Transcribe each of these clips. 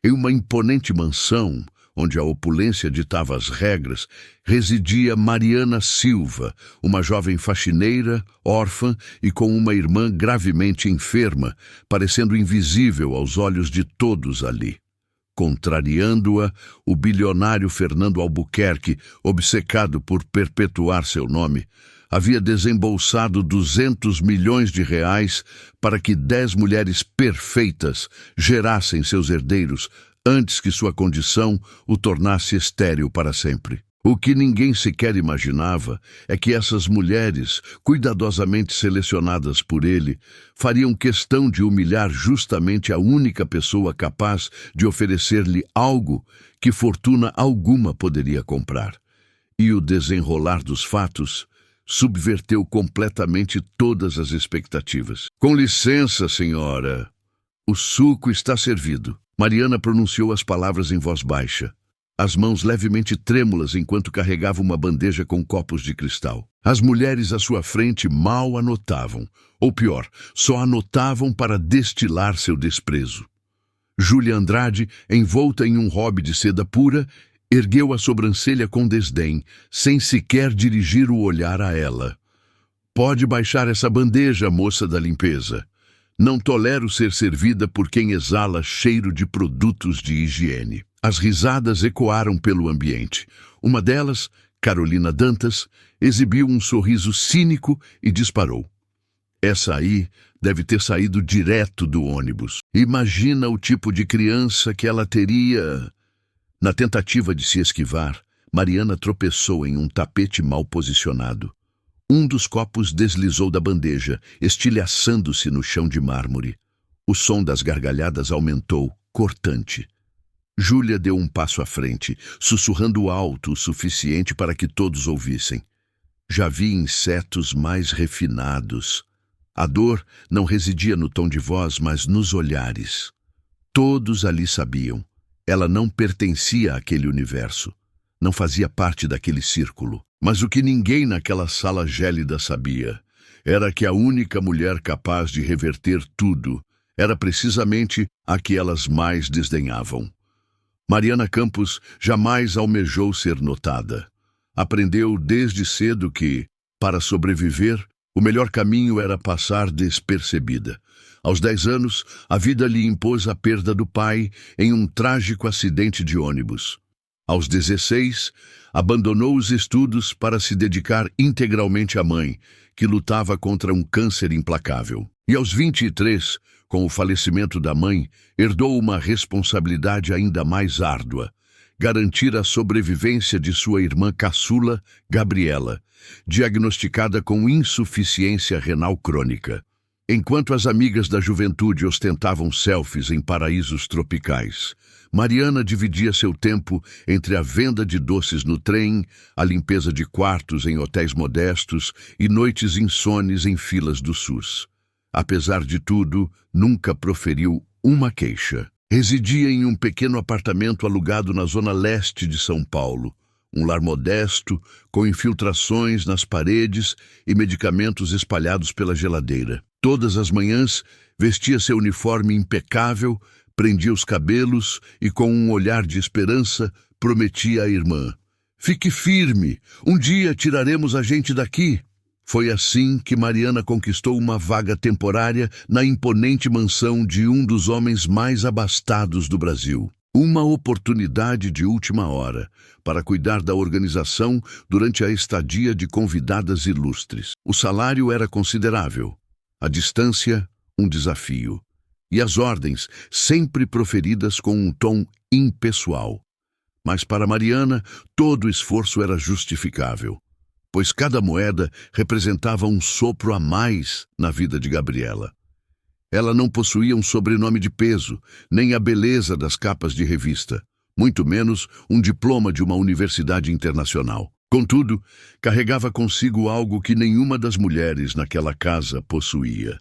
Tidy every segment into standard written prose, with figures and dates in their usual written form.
Em uma imponente mansão, onde a opulência ditava as regras, residia Mariana Silva, uma jovem faxineira, órfã e com uma irmã gravemente enferma, parecendo invisível aos olhos de todos ali. Contrariando-a, o bilionário Fernando Albuquerque, obcecado por perpetuar seu nome, havia desembolsado 200 milhões de reais para que 10 mulheres perfeitas gerassem seus herdeiros antes que sua condição o tornasse estéril para sempre. O que ninguém sequer imaginava é que essas mulheres, cuidadosamente selecionadas por ele, fariam questão de humilhar justamente a única pessoa capaz de oferecer-lhe algo que fortuna alguma poderia comprar. E o desenrolar dos fatos subverteu completamente todas as expectativas. "Com licença, senhora. O suco está servido." Mariana pronunciou as palavras em voz baixa, as mãos levemente trêmulas enquanto carregava uma bandeja com copos de cristal. As mulheres à sua frente mal a notavam, ou pior, só a notavam para destilar seu desprezo. Júlia Andrade, envolta em um robe de seda pura, ergueu a sobrancelha com desdém, sem sequer dirigir o olhar a ela. "Pode baixar essa bandeja, moça da limpeza. Não tolero ser servida por quem exala cheiro de produtos de higiene." As risadas ecoaram pelo ambiente. Uma delas, Carolina Dantas, exibiu um sorriso cínico e disparou. "Essa aí deve ter saído direto do ônibus. Imagina o tipo de criança que ela teria." Na tentativa de se esquivar, Mariana tropeçou em um tapete mal posicionado. Um dos copos deslizou da bandeja, estilhaçando-se no chão de mármore. O som das gargalhadas aumentou, cortante. Júlia deu um passo à frente, sussurrando alto o suficiente para que todos ouvissem. Já vi insetos mais refinados. A dor não residia no tom de voz, mas nos olhares. Todos ali sabiam. Ela não pertencia àquele universo. Não fazia parte daquele círculo. Mas o que ninguém naquela sala gélida sabia era que a única mulher capaz de reverter tudo era precisamente a que elas mais desdenhavam. Mariana Campos jamais almejou ser notada. Aprendeu desde cedo que, para sobreviver, o melhor caminho era passar despercebida. Aos 10 anos, a vida lhe impôs a perda do pai em um trágico acidente de ônibus. Aos 16, abandonou os estudos para se dedicar integralmente à mãe, que lutava contra um câncer implacável. E aos 23, com o falecimento da mãe, herdou uma responsabilidade ainda mais árdua: garantir a sobrevivência de sua irmã caçula, Gabriela, diagnosticada com insuficiência renal crônica. Enquanto as amigas da juventude ostentavam selfies em paraísos tropicais, Mariana dividia seu tempo entre a venda de doces no trem, a limpeza de quartos em hotéis modestos e noites insones em filas do SUS. Apesar de tudo, nunca proferiu uma queixa. Residia em um pequeno apartamento alugado na zona leste de São Paulo, um lar modesto, com infiltrações nas paredes e medicamentos espalhados pela geladeira. Todas as manhãs, vestia seu uniforme impecável, prendia os cabelos e, com um olhar de esperança, prometia à irmã: "Fique firme, um dia tiraremos a gente daqui." Foi assim que Mariana conquistou uma vaga temporária na imponente mansão de um dos homens mais abastados do Brasil. Uma oportunidade de última hora para cuidar da organização durante a estadia de convidadas ilustres. O salário era considerável, a distância um desafio, e as ordens sempre proferidas com um tom impessoal. Mas para Mariana, todo esforço era justificável, pois cada moeda representava um sopro a mais na vida de Gabriela. Ela não possuía um sobrenome de peso, nem a beleza das capas de revista, muito menos um diploma de uma universidade internacional. Contudo, carregava consigo algo que nenhuma das mulheres naquela casa possuía: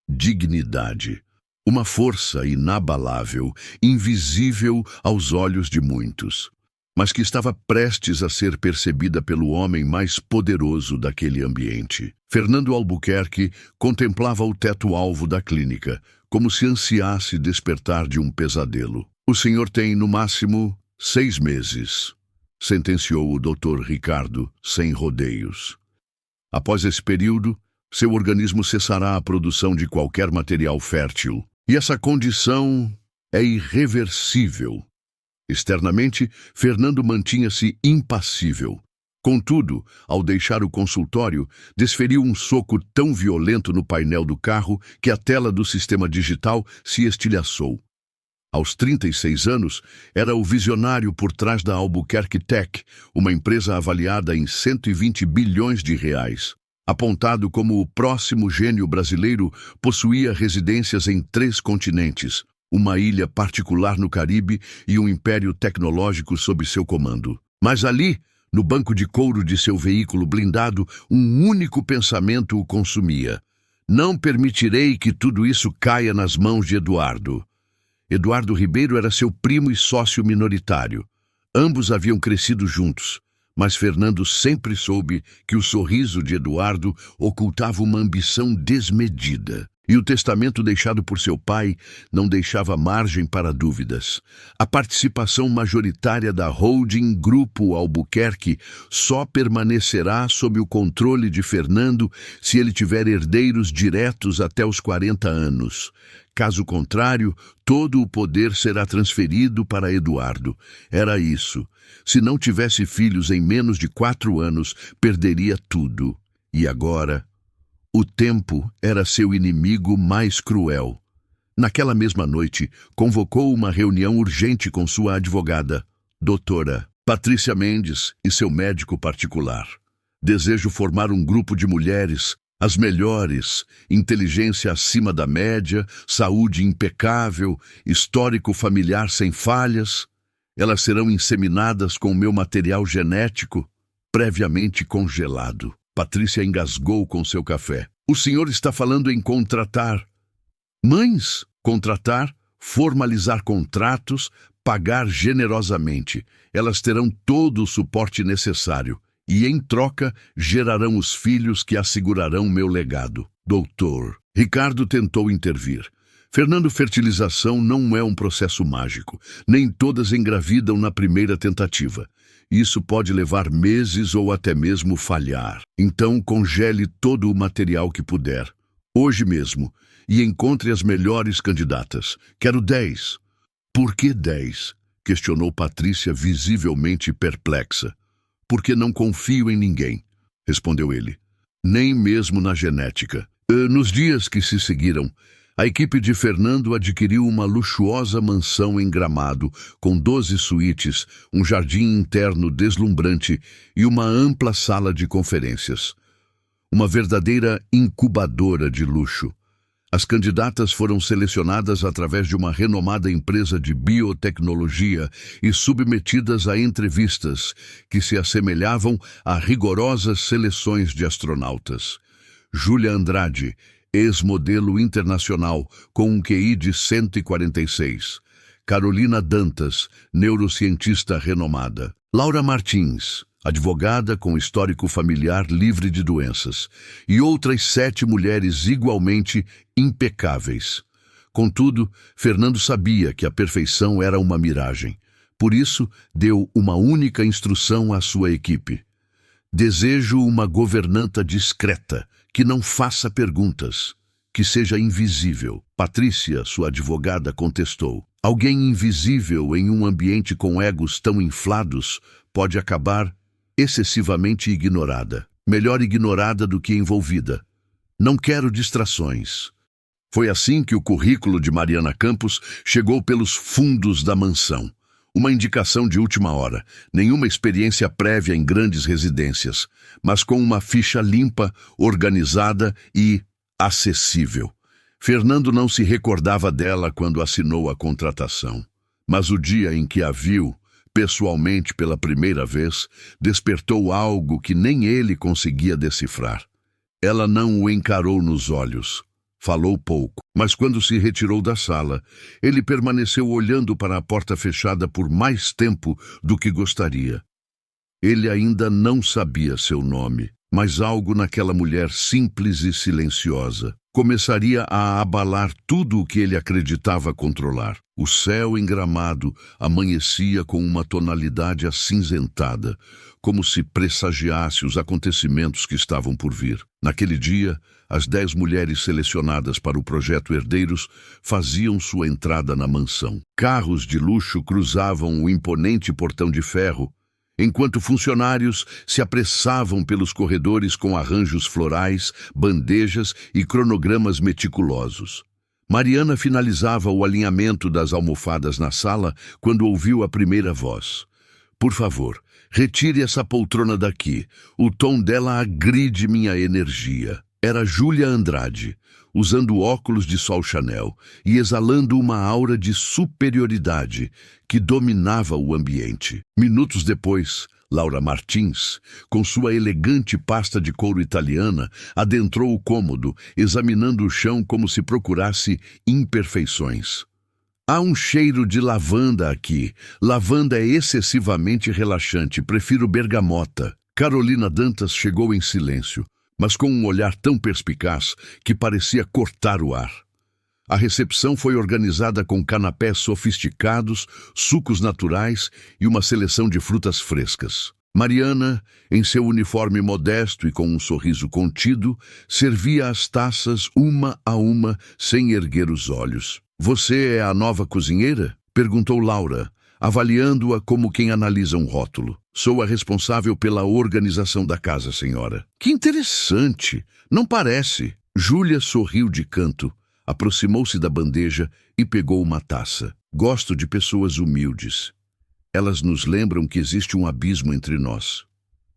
dignidade. Uma força inabalável, invisível aos olhos de muitos, mas que estava prestes a ser percebida pelo homem mais poderoso daquele ambiente. Fernando Albuquerque contemplava o teto-alvo da clínica, como se ansiasse despertar de um pesadelo. O senhor tem, no máximo, 6 meses, sentenciou o Dr. Ricardo, sem rodeios. Após esse período, seu organismo cessará a produção de qualquer material fértil. E essa condição é irreversível. Externamente, Fernando mantinha-se impassível. Contudo, ao deixar o consultório, desferiu um soco tão violento no painel do carro que a tela do sistema digital se estilhaçou. Aos 36 anos, era o visionário por trás da Albuquerque Tech, uma empresa avaliada em 120 bilhões de reais. Apontado como o próximo gênio brasileiro, possuía residências em 3 continentes, uma ilha particular no Caribe e um império tecnológico sob seu comando. Mas ali, no banco de couro de seu veículo blindado, um único pensamento o consumia. Não permitirei que tudo isso caia nas mãos de Eduardo. Eduardo Ribeiro era seu primo e sócio minoritário. Ambos haviam crescido juntos, mas Fernando sempre soube que o sorriso de Eduardo ocultava uma ambição desmedida. E o testamento deixado por seu pai não deixava margem para dúvidas. A participação majoritária da holding Grupo Albuquerque só permanecerá sob o controle de Fernando se ele tiver herdeiros diretos até os 40 anos. Caso contrário, todo o poder será transferido para Eduardo. Era isso. Se não tivesse filhos em menos de 4 anos, perderia tudo. E agora, o tempo era seu inimigo mais cruel. Naquela mesma noite, convocou uma reunião urgente com sua advogada, doutora Patrícia Mendes, e seu médico particular. Desejo formar um grupo de mulheres, as melhores, inteligência acima da média, saúde impecável, histórico familiar sem falhas. Elas serão inseminadas com o meu material genético, previamente congelado. Patrícia engasgou com seu café. O senhor está falando em contratar mães? Contratar, formalizar contratos, pagar generosamente. Elas terão todo o suporte necessário e, em troca, gerarão os filhos que assegurarão meu legado. Doutor Ricardo tentou intervir. Fernando, fertilização não é um processo mágico. Nem todas engravidam na primeira tentativa. Isso pode levar meses ou até mesmo falhar. Então, congele todo o material que puder, hoje mesmo, e encontre as melhores candidatas. Quero 10. Por que 10? Questionou Patrícia, visivelmente perplexa. Porque não confio em ninguém, respondeu ele. Nem mesmo na genética. Nos dias que se seguiram, a equipe de Fernando adquiriu uma luxuosa mansão em Gramado, com 12 suítes, um jardim interno deslumbrante e uma ampla sala de conferências. Uma verdadeira incubadora de luxo. As candidatas foram selecionadas através de uma renomada empresa de biotecnologia e submetidas a entrevistas que se assemelhavam a rigorosas seleções de astronautas. Júlia Andrade, ex-modelo internacional, com um QI de 146. Carolina Dantas, neurocientista renomada. Laura Martins, advogada com histórico familiar livre de doenças. E outras 7 mulheres igualmente impecáveis. Contudo, Fernando sabia que a perfeição era uma miragem. Por isso, deu uma única instrução à sua equipe. Desejo uma governanta discreta, que não faça perguntas, que seja invisível. Patrícia, sua advogada, contestou. Alguém invisível em um ambiente com egos tão inflados pode acabar excessivamente ignorada. Melhor ignorada do que envolvida. Não quero distrações. Foi assim que o currículo de Mariana Campos chegou pelos fundos da mansão. Uma indicação de última hora, nenhuma experiência prévia em grandes residências, mas com uma ficha limpa, organizada e acessível. Fernando não se recordava dela quando assinou a contratação, mas o dia em que a viu, pessoalmente pela primeira vez, despertou algo que nem ele conseguia decifrar. Ela não o encarou nos olhos. Falou pouco, mas quando se retirou da sala, ele permaneceu olhando para a porta fechada por mais tempo do que gostaria. Ele ainda não sabia seu nome, mas algo naquela mulher simples e silenciosa começaria a abalar tudo o que ele acreditava controlar. O céu engramado amanhecia com uma tonalidade acinzentada, como se pressagiasse os acontecimentos que estavam por vir. Naquele dia, as 10 mulheres selecionadas para o projeto Herdeiros faziam sua entrada na mansão. Carros de luxo cruzavam o imponente portão de ferro, enquanto funcionários se apressavam pelos corredores com arranjos florais, bandejas e cronogramas meticulosos. Mariana finalizava o alinhamento das almofadas na sala quando ouviu a primeira voz. "Por favor, retire essa poltrona daqui. O tom dela agride minha energia." Era Júlia Andrade, usando óculos de sol Chanel e exalando uma aura de superioridade que dominava o ambiente. Minutos depois, Laura Martins, com sua elegante pasta de couro italiana, adentrou o cômodo, examinando o chão como se procurasse imperfeições. "Há um cheiro de lavanda aqui. Lavanda é excessivamente relaxante, prefiro bergamota." Carolina Dantas chegou em silêncio, mas com um olhar tão perspicaz que parecia cortar o ar. A recepção foi organizada com canapés sofisticados, sucos naturais e uma seleção de frutas frescas. Mariana, em seu uniforme modesto e com um sorriso contido, servia as taças uma a uma, sem erguer os olhos. "Você é a nova cozinheira?" perguntou Laura, avaliando-a como quem analisa um rótulo. "Sou a responsável pela organização da casa, senhora." "Que interessante! Não parece." Júlia sorriu de canto, aproximou-se da bandeja e pegou uma taça. "Gosto de pessoas humildes. Elas nos lembram que existe um abismo entre nós."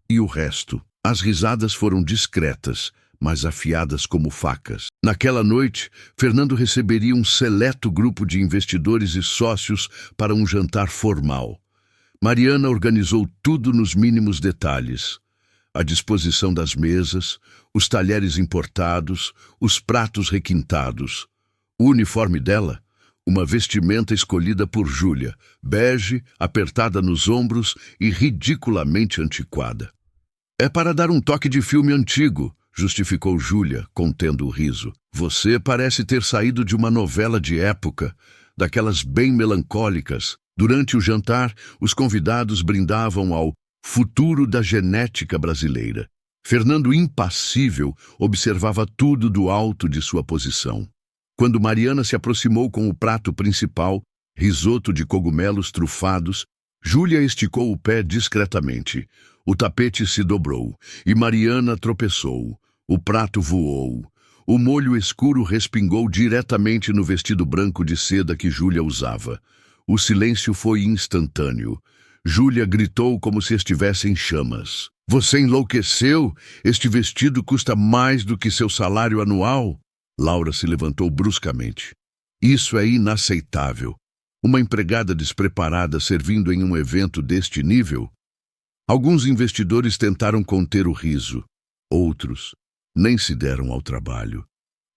E o resto? As risadas foram discretas, mas afiadas como facas. Naquela noite, Fernando receberia um seleto grupo de investidores e sócios para um jantar formal. Mariana organizou tudo nos mínimos detalhes. A disposição das mesas, os talheres importados, os pratos requintados. O uniforme dela, uma vestimenta escolhida por Júlia, bege, apertada nos ombros e ridiculamente antiquada. "É para dar um toque de filme antigo", justificou Júlia, contendo o riso. "Você parece ter saído de uma novela de época, daquelas bem melancólicas." Durante o jantar, os convidados brindavam ao futuro da genética brasileira. Fernando, impassível, observava tudo do alto de sua posição. Quando Mariana se aproximou com o prato principal, risoto de cogumelos trufados, Júlia esticou o pé discretamente. O tapete se dobrou e Mariana tropeçou. O prato voou. O molho escuro respingou diretamente no vestido branco de seda que Júlia usava. O silêncio foi instantâneo. Júlia gritou como se estivesse em chamas. "Você enlouqueceu? Este vestido custa mais do que seu salário anual?" Laura se levantou bruscamente. "Isso é inaceitável. Uma empregada despreparada servindo em um evento deste nível?" Alguns investidores tentaram conter o riso. Outros nem se deram ao trabalho.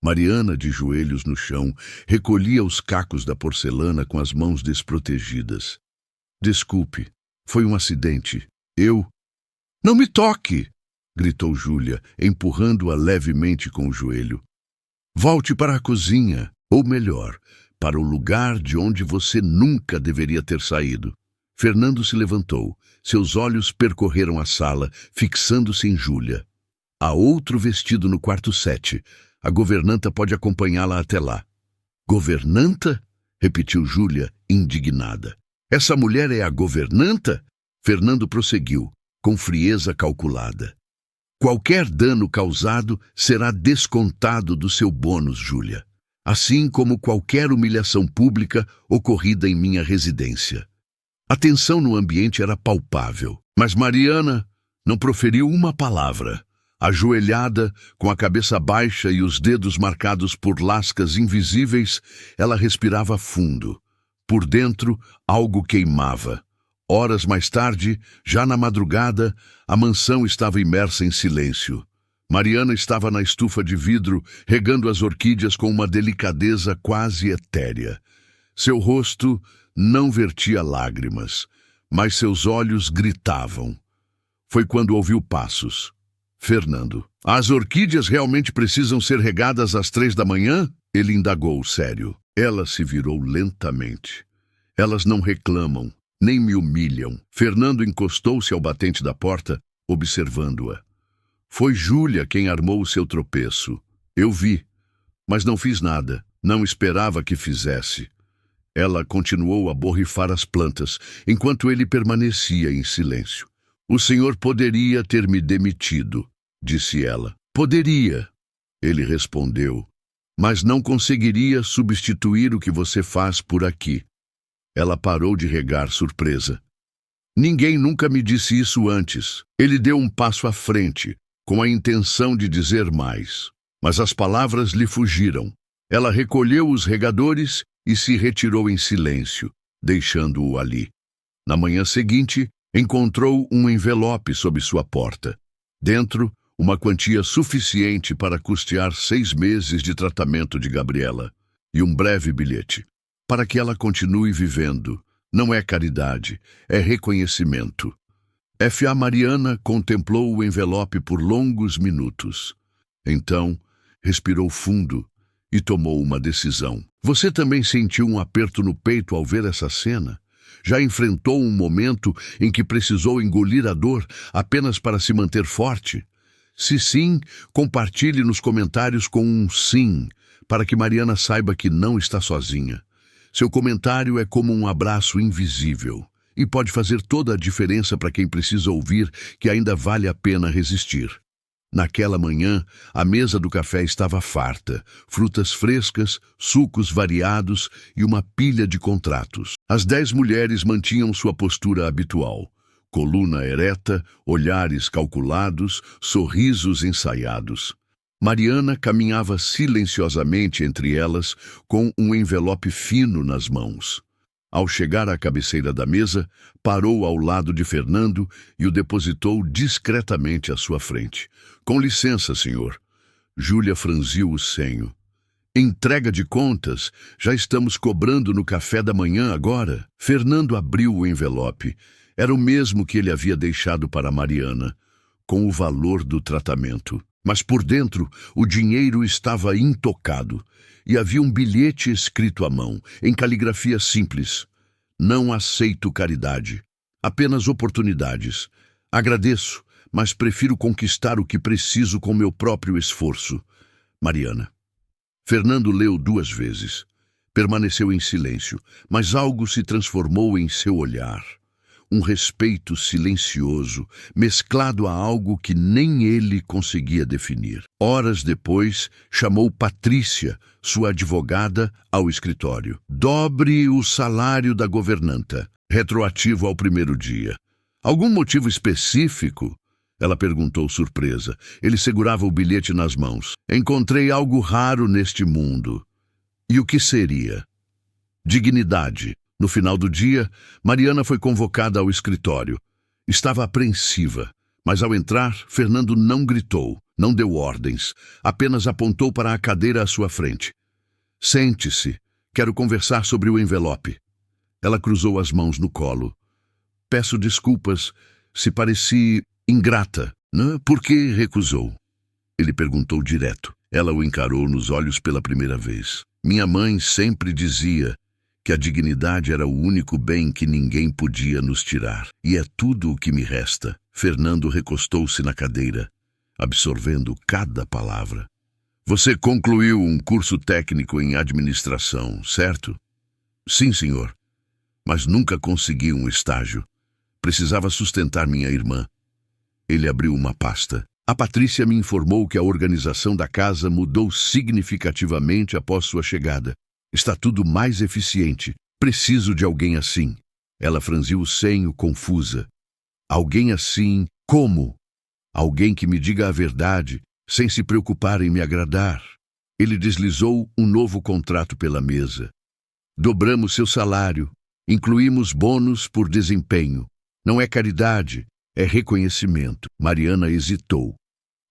Mariana, de joelhos no chão, recolhia os cacos da porcelana com as mãos desprotegidas. "Desculpe, foi um acidente. Eu..." "Não me toque!" gritou Júlia, empurrando-a levemente com o joelho. "Volte para a cozinha, ou melhor, para o lugar de onde você nunca deveria ter saído." Fernando se levantou. Seus olhos percorreram a sala, fixando-se em Júlia. "Há outro vestido no quarto 7. A governanta pode acompanhá-la até lá." "Governanta?" repetiu Júlia, indignada. "Essa mulher é a governanta?" Fernando prosseguiu, com frieza calculada. "Qualquer dano causado será descontado do seu bônus, Júlia. Assim como qualquer humilhação pública ocorrida em minha residência." A tensão no ambiente era palpável, mas Mariana não proferiu uma palavra. Ajoelhada, com a cabeça baixa e os dedos marcados por lascas invisíveis, ela respirava fundo. Por dentro, algo queimava. Horas mais tarde, já na madrugada, a mansão estava imersa em silêncio. Mariana estava na estufa de vidro, regando as orquídeas com uma delicadeza quase etérea. Seu rosto não vertia lágrimas, mas seus olhos gritavam. Foi quando ouviu passos. Fernando. As orquídeas realmente precisam ser regadas às 3 da manhã? Ele indagou, sério. Ela se virou lentamente. Elas não reclamam, nem me humilham. Fernando encostou-se ao batente da porta, observando-a. Foi Júlia quem armou o seu tropeço. Eu vi, mas não fiz nada. Não esperava que fizesse. Ela continuou a borrifar as plantas, enquanto ele permanecia em silêncio. O senhor poderia ter me demitido, disse ela. Poderia, ele respondeu, mas não conseguiria substituir o que você faz por aqui. Ela parou de regar, surpresa. Ninguém nunca me disse isso antes. Ele deu um passo à frente, com a intenção de dizer mais. Mas as palavras lhe fugiram. Ela recolheu os regadores e se retirou em silêncio, deixando-o ali. Na manhã seguinte, encontrou um envelope sob sua porta. Dentro, uma quantia suficiente para custear 6 meses de tratamento de Gabriela. E um breve bilhete. Para que ela continue vivendo. Não é caridade, é reconhecimento. F.A. Mariana contemplou o envelope por longos minutos. Então, respirou fundo e tomou uma decisão. Você também sentiu um aperto no peito ao ver essa cena? Já enfrentou um momento em que precisou engolir a dor apenas para se manter forte? Se sim, compartilhe nos comentários com um sim, para que Mariana saiba que não está sozinha. Seu comentário é como um abraço invisível e pode fazer toda a diferença para quem precisa ouvir que ainda vale a pena resistir. Naquela manhã, a mesa do café estava farta, frutas frescas, sucos variados e uma pilha de contratos. As 10 mulheres mantinham sua postura habitual. Coluna ereta, olhares calculados, sorrisos ensaiados. Mariana caminhava silenciosamente entre elas, com um envelope fino nas mãos. Ao chegar à cabeceira da mesa, parou ao lado de Fernando e o depositou discretamente à sua frente. Com licença, senhor. Júlia franziu o senho. Entrega de contas? Já estamos cobrando no café da manhã agora? Fernando abriu o envelope. Era o mesmo que ele havia deixado para Mariana, com o valor do tratamento. Mas por dentro, o dinheiro estava intocado. E havia um bilhete escrito à mão, em caligrafia simples. Não aceito caridade, apenas oportunidades. Agradeço, mas prefiro conquistar o que preciso com meu próprio esforço. Mariana. Fernando leu 2 vezes. Permaneceu em silêncio, mas algo se transformou em seu olhar. Um respeito silencioso, mesclado a algo que nem ele conseguia definir. Horas depois, chamou Patrícia, sua advogada, ao escritório. Dobre o salário da governanta, retroativo ao 1º dia. Algum motivo específico? Ela perguntou surpresa. Ele segurava o bilhete nas mãos. Encontrei algo raro neste mundo. E o que seria? Dignidade. No final do dia, Mariana foi convocada ao escritório. Estava apreensiva, mas ao entrar, Fernando não gritou, não deu ordens, apenas apontou para a cadeira à sua frente. Sente-se, quero conversar sobre o envelope. Ela cruzou as mãos no colo. Peço desculpas se pareci ingrata, né? Por que recusou? Ele perguntou direto. Ela o encarou nos olhos pela primeira vez. Minha mãe sempre dizia que a dignidade era o único bem que ninguém podia nos tirar. E é tudo o que me resta. Fernando recostou-se na cadeira, absorvendo cada palavra. Você concluiu um curso técnico em administração, certo? Sim, senhor. Mas nunca consegui um estágio. Precisava sustentar minha irmã. Ele abriu uma pasta. A Patrícia me informou que a organização da casa mudou significativamente após sua chegada. Está tudo mais eficiente. Preciso de alguém assim. Ela franziu o senho, confusa. Alguém assim, como? Alguém que me diga a verdade, sem se preocupar em me agradar. Ele deslizou um novo contrato pela mesa. Dobramos seu salário. Incluímos bônus por desempenho. Não é caridade, é reconhecimento. Mariana hesitou,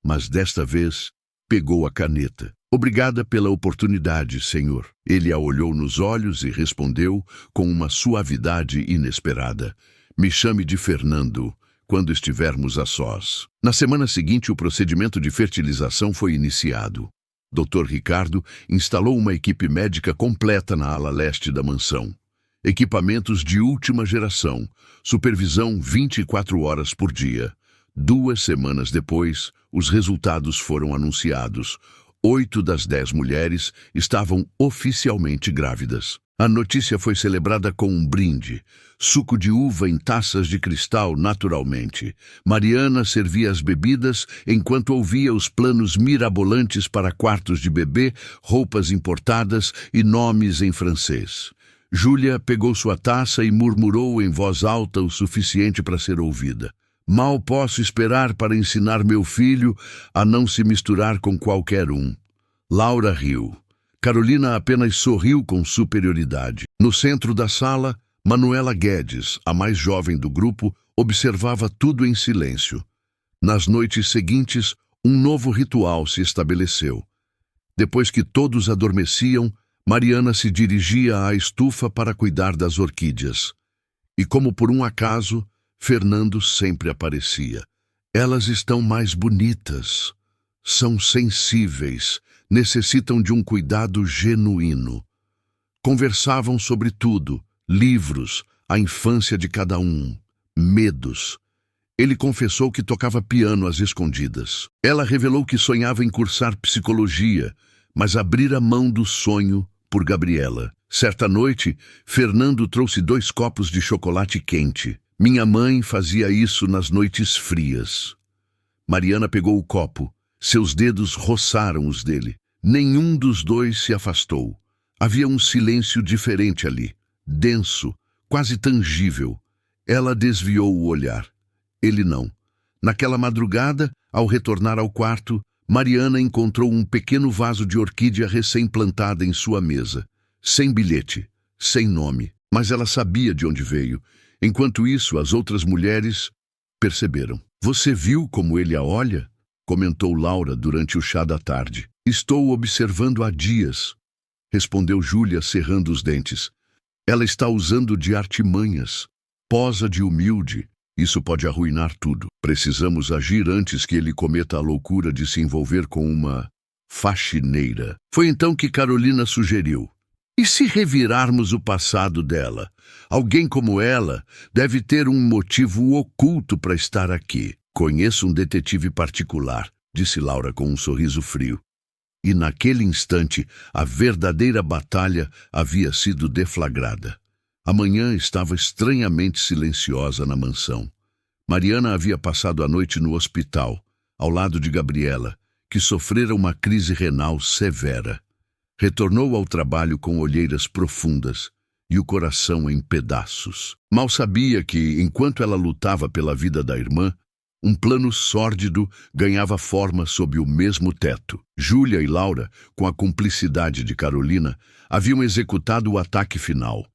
mas desta vez pegou a caneta. Obrigada pela oportunidade, senhor. Ele a olhou nos olhos e respondeu com uma suavidade inesperada. Me chame de Fernando. quando estivermos a sós. Na semana seguinte, o procedimento de fertilização foi iniciado. Dr. Ricardo instalou uma equipe médica completa na ala leste da mansão. Equipamentos de última geração, supervisão 24 horas por dia. 2 semanas depois, os resultados foram anunciados. 8 das 10 mulheres estavam oficialmente grávidas. A notícia foi celebrada com um brinde. Suco de uva em taças de cristal, naturalmente. Mariana servia as bebidas enquanto ouvia os planos mirabolantes para quartos de bebê, roupas importadas e nomes em francês. Júlia pegou sua taça e murmurou em voz alta o suficiente para ser ouvida. Mal posso esperar para ensinar meu filho a não se misturar com qualquer um. Laura riu. Carolina apenas sorriu com superioridade. No centro da sala, Manuela Guedes, a mais jovem do grupo, observava tudo em silêncio. Nas noites seguintes, um novo ritual se estabeleceu. Depois que todos adormeciam, Mariana se dirigia à estufa para cuidar das orquídeas. E como por um acaso, Fernando sempre aparecia. Elas estão mais bonitas. São sensíveis. Necessitam de um cuidado genuíno. Conversavam sobre tudo, livros, a infância de cada um, medos. Ele confessou que tocava piano às escondidas. Ela revelou que sonhava em cursar psicologia, mas abrira mão do sonho por Gabriela. Certa noite, Fernando trouxe 2 copos de chocolate quente. Minha mãe fazia isso nas noites frias. Mariana pegou o copo. Seus dedos roçaram os dele. Nenhum dos 2 se afastou. Havia um silêncio diferente ali, denso, quase tangível. Ela desviou o olhar. Ele não. Naquela madrugada, ao retornar ao quarto, Mariana encontrou um pequeno vaso de orquídea recém-plantada em sua mesa. Sem bilhete, sem nome, mas ela sabia de onde veio. Enquanto isso, as outras mulheres perceberam. Você viu como ele a olha? Comentou Laura durante o chá da tarde. Estou observando há dias, respondeu Júlia cerrando os dentes. Ela está usando de artimanhas. Posa de humilde. Isso pode arruinar tudo. Precisamos agir antes que ele cometa a loucura de se envolver com uma faxineira. Foi então que Carolina sugeriu. E se revirarmos o passado dela? Alguém como ela deve ter um motivo oculto para estar aqui. Conheço um detetive particular, disse Laura com um sorriso frio. E naquele instante, a verdadeira batalha havia sido deflagrada. A manhã estava estranhamente silenciosa na mansão. Mariana havia passado a noite no hospital, ao lado de Gabriela, que sofrera uma crise renal severa. Retornou ao trabalho com olheiras profundas e o coração em pedaços. Mal sabia que, enquanto ela lutava pela vida da irmã, um plano sórdido ganhava forma sob o mesmo teto. Júlia e Laura, com a cumplicidade de Carolina, haviam executado o ataque final.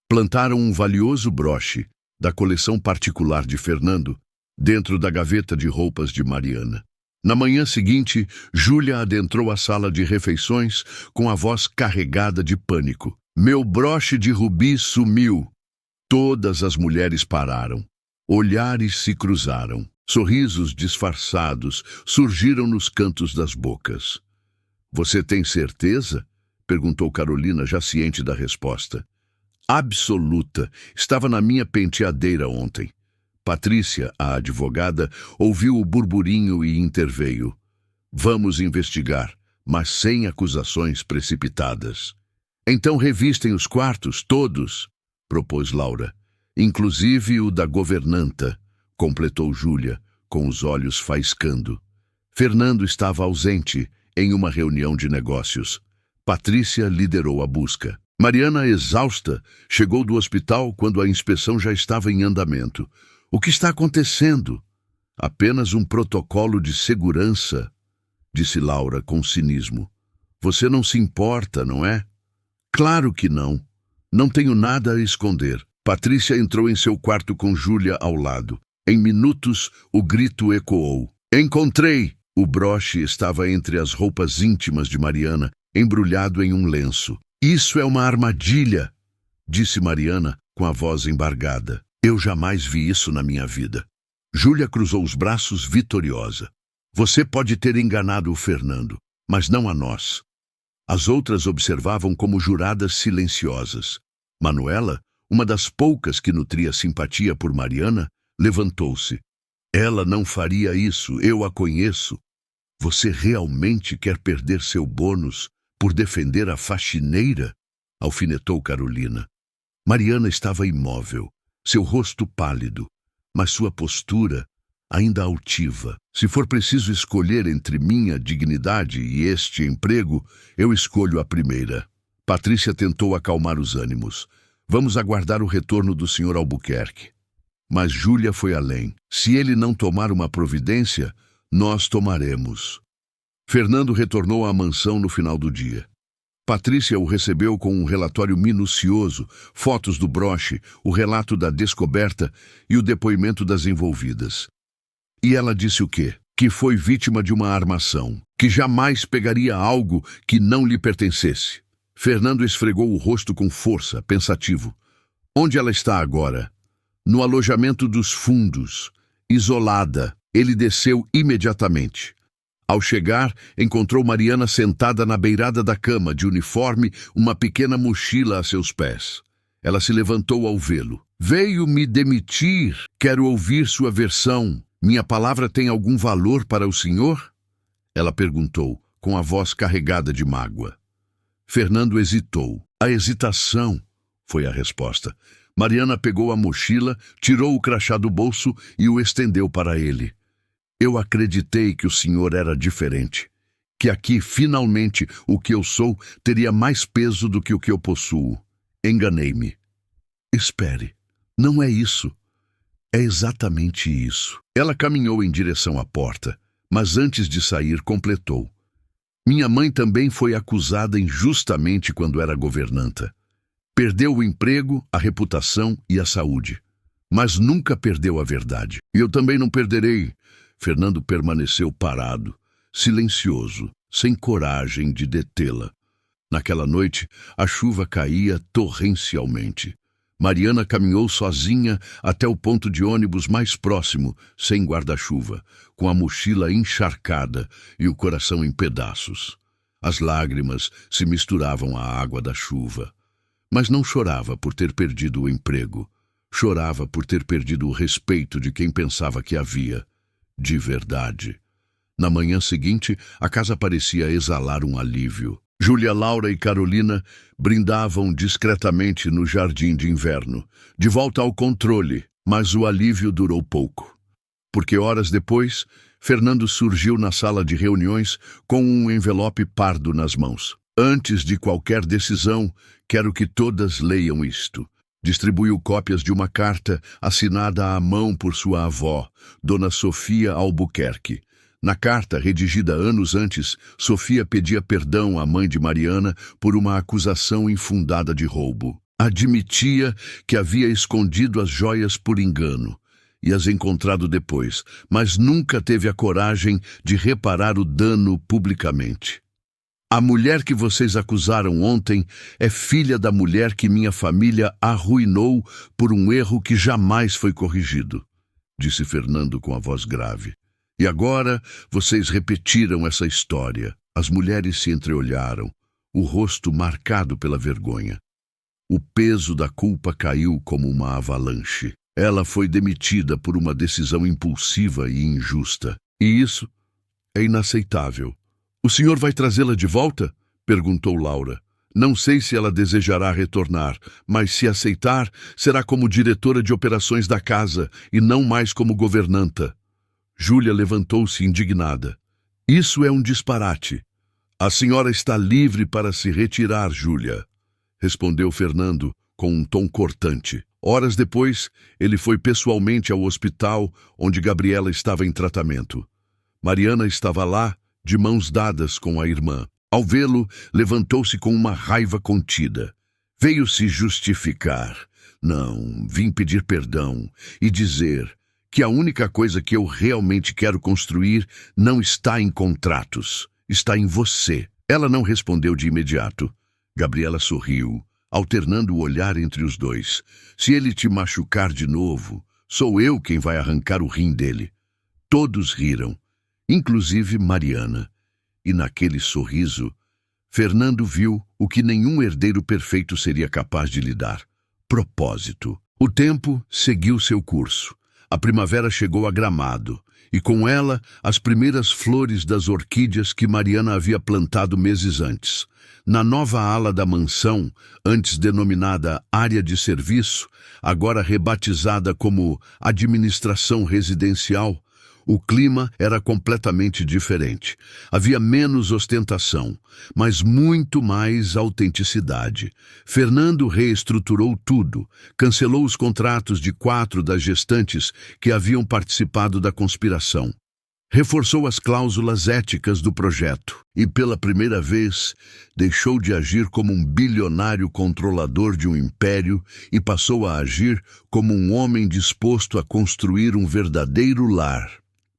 Plantaram um valioso broche, da coleção particular de Fernando, dentro da gaveta de roupas de Mariana. Na manhã seguinte, Júlia adentrou a sala de refeições com a voz carregada de pânico. Meu broche de rubi sumiu. Todas as mulheres pararam. Olhares se cruzaram. Sorrisos disfarçados surgiram nos cantos das bocas. Você tem certeza? Perguntou Carolina, já ciente da resposta. Absoluta. Estava na minha penteadeira ontem. Patrícia, a advogada, ouviu o burburinho e interveio. Vamos investigar, mas sem acusações precipitadas. Então revistem os quartos, todos, propôs Laura. Inclusive o da governanta, completou Júlia, com os olhos faiscando. Fernando estava ausente em uma reunião de negócios. Patrícia liderou a busca. Mariana, exausta, chegou do hospital quando a inspeção já estava em andamento. O que está acontecendo? Apenas um protocolo de segurança, disse Laura com cinismo. Você não se importa, não é? Claro que não. Não tenho nada a esconder. Patrícia entrou em seu quarto com Júlia ao lado. Em minutos, o grito ecoou. Encontrei! O broche estava entre as roupas íntimas de Mariana, embrulhado em um lenço. Isso é uma armadilha, disse Mariana com a voz embargada. Eu jamais vi isso na minha vida. Júlia cruzou os braços vitoriosa. Você pode ter enganado o Fernando, mas não a nós. As outras observavam como juradas silenciosas. Manuela, uma das poucas que nutria simpatia por Mariana, levantou-se. Ela não faria isso, eu a conheço. Você realmente quer perder seu bônus por defender a faxineira? Alfinetou Carolina. Mariana estava imóvel, seu rosto pálido, mas sua postura ainda altiva. Se for preciso escolher entre minha dignidade e este emprego, eu escolho a primeira. Patrícia tentou acalmar os ânimos. Vamos aguardar o retorno do Sr. Albuquerque. Mas Júlia foi além. Se ele não tomar uma providência, nós tomaremos. Fernando retornou à mansão no final do dia. Patrícia o recebeu com um relatório minucioso, fotos do broche, o relato da descoberta e o depoimento das envolvidas. E ela disse o quê? Que foi vítima de uma armação, que jamais pegaria algo que não lhe pertencesse. Fernando esfregou o rosto com força, pensativo. Onde ela está agora? No alojamento dos fundos, isolada. Ele desceu imediatamente. Ao chegar, encontrou Mariana sentada na beirada da cama, de uniforme, uma pequena mochila a seus pés. Ela se levantou ao vê-lo. Veio me demitir. Quero ouvir sua versão. Minha palavra tem algum valor para o senhor? Ela perguntou, com a voz carregada de mágoa. Fernando hesitou. A hesitação, foi a resposta. Mariana pegou a mochila, tirou o crachá do bolso e o estendeu para ele. Eu acreditei que o senhor era diferente, que aqui, finalmente, o que eu sou teria mais peso do que o que eu possuo. Enganei-me. Espere, não é isso. É exatamente isso. Ela caminhou em direção à porta, mas antes de sair, completou. Minha mãe também foi acusada injustamente quando era governanta. Perdeu o emprego, a reputação e a saúde. Mas nunca perdeu a verdade. E eu também não perderei. Fernando permaneceu parado, silencioso, sem coragem de detê-la. Naquela noite, a chuva caía torrencialmente. Mariana caminhou sozinha até o ponto de ônibus mais próximo, sem guarda-chuva, com a mochila encharcada e o coração em pedaços. As lágrimas se misturavam à água da chuva. Mas não chorava por ter perdido o emprego. Chorava por ter perdido o respeito de quem pensava que havia. De verdade. Na manhã seguinte, a casa parecia exalar um alívio. Júlia, Laura e Carolina brindavam discretamente no jardim de inverno, de volta ao controle, mas o alívio durou pouco. Porque horas depois, Fernando surgiu na sala de reuniões com um envelope pardo nas mãos. Antes de qualquer decisão, quero que todas leiam isto. Distribuiu cópias de uma carta assinada à mão por sua avó, Dona Sofia Albuquerque. Na carta, redigida anos antes, Sofia pedia perdão à mãe de Mariana por uma acusação infundada de roubo. Admitia que havia escondido as joias por engano e as encontrado depois, mas nunca teve a coragem de reparar o dano publicamente. A mulher que vocês acusaram ontem é filha da mulher que minha família arruinou por um erro que jamais foi corrigido, disse Fernando com a voz grave. E agora vocês repetiram essa história. As mulheres se entreolharam, o rosto marcado pela vergonha. O peso da culpa caiu como uma avalanche. Ela foi demitida por uma decisão impulsiva e injusta. E isso é inaceitável. O senhor vai trazê-la de volta? Perguntou Laura. Não sei se ela desejará retornar, mas se aceitar, será como diretora de operações da casa e não mais como governanta. Júlia levantou-se indignada. Isso é um disparate. A senhora está livre para se retirar, Júlia, respondeu Fernando com um tom cortante. Horas depois, ele foi pessoalmente ao hospital onde Gabriela estava em tratamento. Mariana estava lá, de mãos dadas com a irmã. Ao vê-lo, levantou-se com uma raiva contida. Veio se justificar. Não, vim pedir perdão e dizer que a única coisa que eu realmente quero construir não está em contratos, está em você. Ela não respondeu de imediato. Gabriela sorriu, alternando o olhar entre os dois. Se ele te machucar de novo, Sou eu quem vai arrancar o rim dele. Todos riram, inclusive Mariana. E naquele sorriso, Fernando viu o que nenhum herdeiro perfeito seria capaz de lhe dar: propósito. O tempo seguiu seu curso. A primavera chegou a Gramado, e com ela as primeiras flores das orquídeas que Mariana havia plantado meses antes. Na nova ala da mansão, antes denominada área de serviço, agora rebatizada como administração residencial, o clima era completamente diferente. Havia menos ostentação, mas muito mais autenticidade. Fernando reestruturou tudo, cancelou os contratos de 4 das gestantes que haviam participado da conspiração. Reforçou as cláusulas éticas do projeto e, pela primeira vez, deixou de agir como um bilionário controlador de um império e passou a agir como um homem disposto a construir um verdadeiro lar.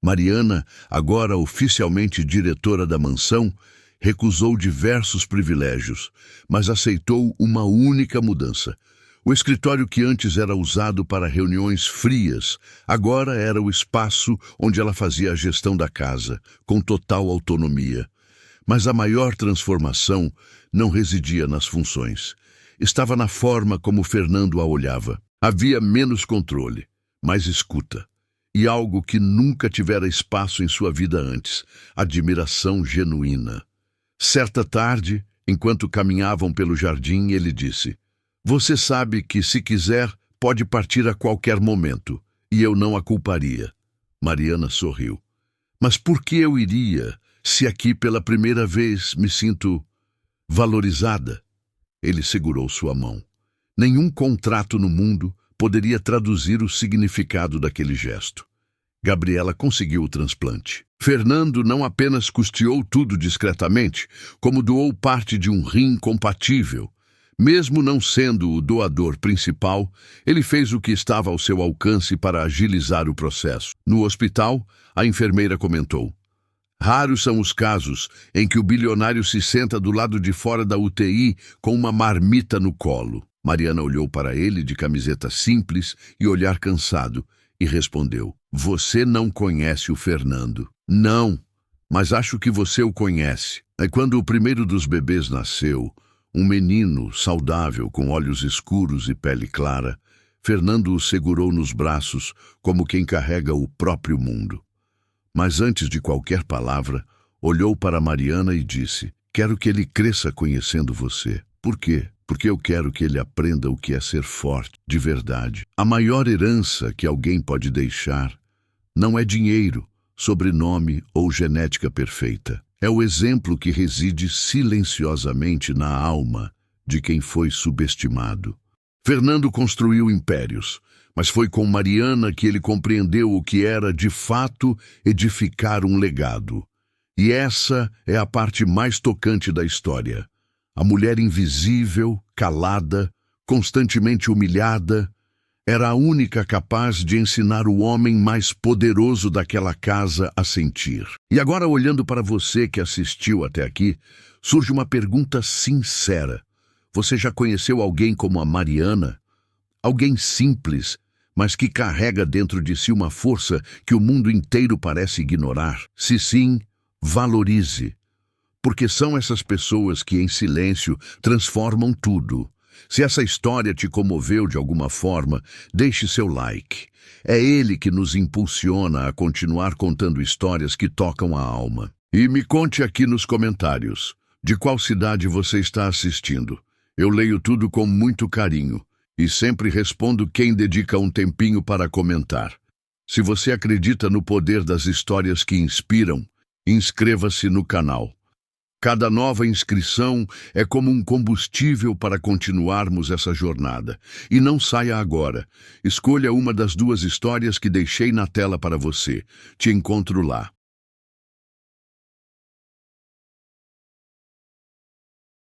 Mariana, agora oficialmente diretora da mansão, recusou diversos privilégios, mas aceitou uma única mudança. O escritório que antes era usado para reuniões frias, agora era o espaço onde ela fazia a gestão da casa, com total autonomia. Mas a maior transformação não residia nas funções. Estava na forma como Fernando a olhava. Havia menos controle, mais escuta. E algo que nunca tivera espaço em sua vida antes: admiração genuína. Certa tarde, enquanto caminhavam pelo jardim, ele disse: "Você sabe que, se quiser, pode partir a qualquer momento, e eu não a culparia." Mariana sorriu. "Mas por que eu iria, se aqui pela primeira vez me sinto valorizada?" Ele segurou sua mão. Nenhum contrato no mundo poderia traduzir o significado daquele gesto. Gabriela conseguiu o transplante. Fernando não apenas custeou tudo discretamente, como doou parte de um rim compatível. Mesmo não sendo o doador principal, ele fez o que estava ao seu alcance para agilizar o processo. No hospital, a enfermeira comentou: "Raros são os casos em que o bilionário se senta do lado de fora da UTI com uma marmita no colo." Mariana olhou para ele de camiseta simples e olhar cansado e respondeu: "Você não conhece o Fernando." "Não, mas acho que você o conhece." Quando o primeiro dos bebês nasceu, um menino saudável com olhos escuros e pele clara, Fernando o segurou nos braços como quem carrega o próprio mundo. Mas antes de qualquer palavra, olhou para Mariana e disse: "Quero que ele cresça conhecendo você." "Por quê?" "Porque eu quero que ele aprenda o que é ser forte, de verdade. A maior herança que alguém pode deixar não é dinheiro, sobrenome ou genética perfeita. É o exemplo que reside silenciosamente na alma de quem foi subestimado." Fernando construiu impérios, mas foi com Mariana que ele compreendeu o que era, de fato, edificar um legado. E essa é a parte mais tocante da história. A mulher invisível, calada, constantemente humilhada, era a única capaz de ensinar o homem mais poderoso daquela casa a sentir. E agora, olhando para você que assistiu até aqui, surge uma pergunta sincera. Você já conheceu alguém como a Mariana? Alguém simples, mas que carrega dentro de si uma força que o mundo inteiro parece ignorar? Se sim, valorize. Porque são essas pessoas que, em silêncio, transformam tudo. Se essa história te comoveu de alguma forma, deixe seu like. É ele que nos impulsiona a continuar contando histórias que tocam a alma. E me conte aqui nos comentários, de qual cidade você está assistindo. Eu leio tudo com muito carinho e sempre respondo quem dedica um tempinho para comentar. Se você acredita no poder das histórias que inspiram, inscreva-se no canal. Cada nova inscrição é como um combustível para continuarmos essa jornada. E não saia agora. Escolha uma das 2 histórias que deixei na tela para você. Te encontro lá.